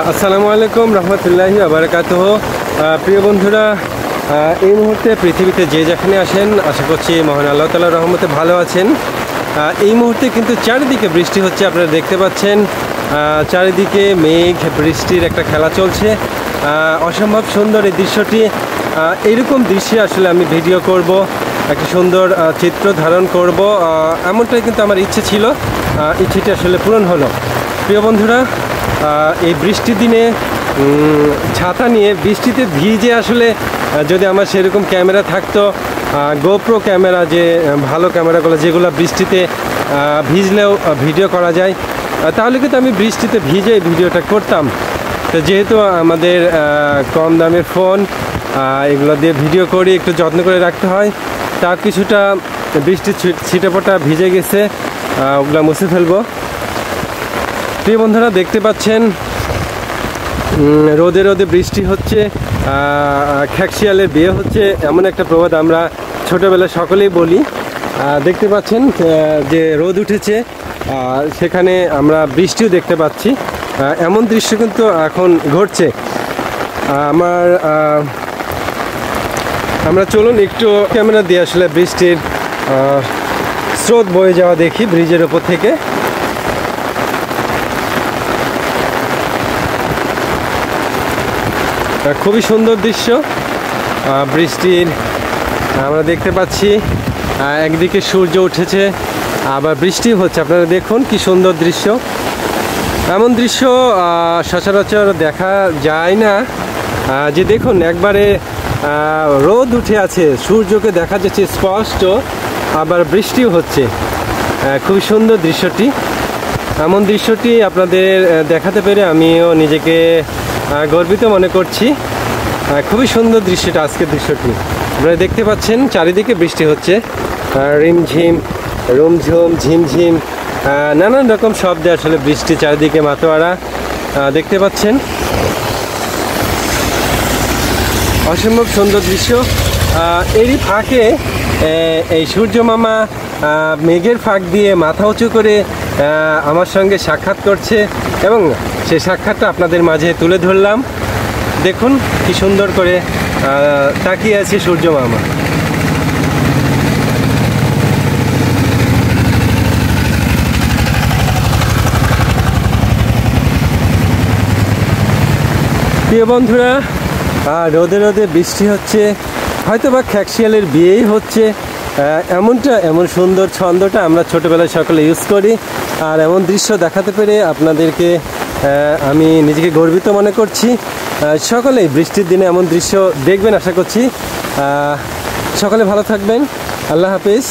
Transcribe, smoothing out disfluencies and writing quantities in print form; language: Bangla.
আসসালামু আলাইকুম রহমতুল্লাহি ওয়া বারাকাতুহু। প্রিয় বন্ধুরা, এই মুহূর্তে পৃথিবীতে যে যেখানে আসেন আশা করছি মহান আল্লাহ তাআলার রহমতে ভালো আছেন। এই মুহূর্তে কিন্তু চারিদিকে বৃষ্টি হচ্ছে, আপনারা দেখতে পাচ্ছেন। চারিদিকে মেঘ বৃষ্টির একটা খেলা চলছে। অসম্ভব সুন্দর এই দৃশ্যটি। এইরকম দৃশ্যে আসলে আমি ভিডিও করব, একটা সুন্দর চিত্র ধারণ করব, এমনটাই কিন্তু আমার ইচ্ছে ছিল। ইচ্ছেটি আসলে পূরণ হলো। প্রিয় বন্ধুরা, এই বৃষ্টির দিনে ছাতা নিয়ে বৃষ্টিতে ভিজে আসলে যদি আমার সেরকম ক্যামেরা থাকতো, গোপ্রো ক্যামেরা, যে ভালো ক্যামেরাগুলো যেগুলো বৃষ্টিতে ভিজলেও ভিডিও করা যায়, তাহলে কিন্তু আমি বৃষ্টিতে ভিজে ভিডিওটা করতাম। তো যেহেতু আমাদের কম দামের ফোন, এগুলো দিয়ে ভিডিও করি, একটু যত্ন করে রাখতে হয়। তা কিছুটা বৃষ্টির ছিটেফোঁটা ভিজে গেছে, ওগুলো মুছে ফেলবো। প্রিয় বন্ধুরা, দেখতে পাচ্ছেন রোদে রোদে বৃষ্টি হচ্ছে, খ্যাকশিয়ালের বিয়ে হচ্ছে, এমন একটা প্রবাদ আমরা ছোটোবেলায় সকলেই বলি। দেখতে পাচ্ছেন যে রোদ উঠেছে, সেখানে আমরা বৃষ্টিও দেখতে পাচ্ছি। এমন দৃশ্য কিন্তু এখন ঘটছে। আমরা চলুন একটু ক্যামেরা দিয়ে আসলে বৃষ্টির স্রোত বয়ে যাওয়া দেখি ব্রিজের ওপর থেকে। খুবই সুন্দর দৃশ্য বৃষ্টির, আমরা দেখতে পাচ্ছি। একদিকে সূর্য উঠেছে, আবার বৃষ্টি হচ্ছে। আপনারা দেখুন কি সুন্দর দৃশ্য। এমন দৃশ্য সচরাচর দেখা যায় না। যে দেখুন, একবারে রোদ উঠে আছে, সূর্যকে দেখা যাচ্ছে স্পষ্ট, আবার বৃষ্টিও হচ্ছে। খুবই সুন্দর দৃশ্যটি। এমন দৃশ্যটি আপনাদের দেখাতে পেরে আমিও নিজেকে গর্বিত মনে করছি। খুবই সুন্দর দৃশ্যটা, আজকের দৃশ্যটি আপনারা দেখতে পাচ্ছেন। চারিদিকে বৃষ্টি হচ্ছে, রিমঝিম, রুমঝুম, ঝিমঝিম, নানান রকম শব্দে আসলে বৃষ্টি চারিদিকে মাতোয়ারা। দেখতে পাচ্ছেন অসম্ভব সুন্দর দৃশ্য। এরই ফাঁকে এই সূর্য মামা মেঘের ফাঁক দিয়ে মাথা উঁচু করে আমার সঙ্গে সাক্ষাৎ করছে, এবং সেই সাক্ষাৎটা আপনাদের মাঝে তুলে ধরলাম। দেখুন কি সুন্দর করে তাকিয়ে আছে সূর্য মামা। প্রিয় বন্ধুরা, রোদে রোদে বৃষ্টি হচ্ছে, হয়তো বা খ্যাকশিয়ালের বিয়েই হচ্ছে। এমন সুন্দর ছন্দটা আমরা ছোটোবেলায় সকলে ইউজ করি। আর এমন দৃশ্য দেখাতে পেরে আপনাদেরকে আমি নিজেকে গর্বিত মনে করছি। সকলেই বৃষ্টির দিনে এমন দৃশ্য দেখবেন আশা করছি। সকলে ভালো থাকবেন। আল্লাহ হাফিজ।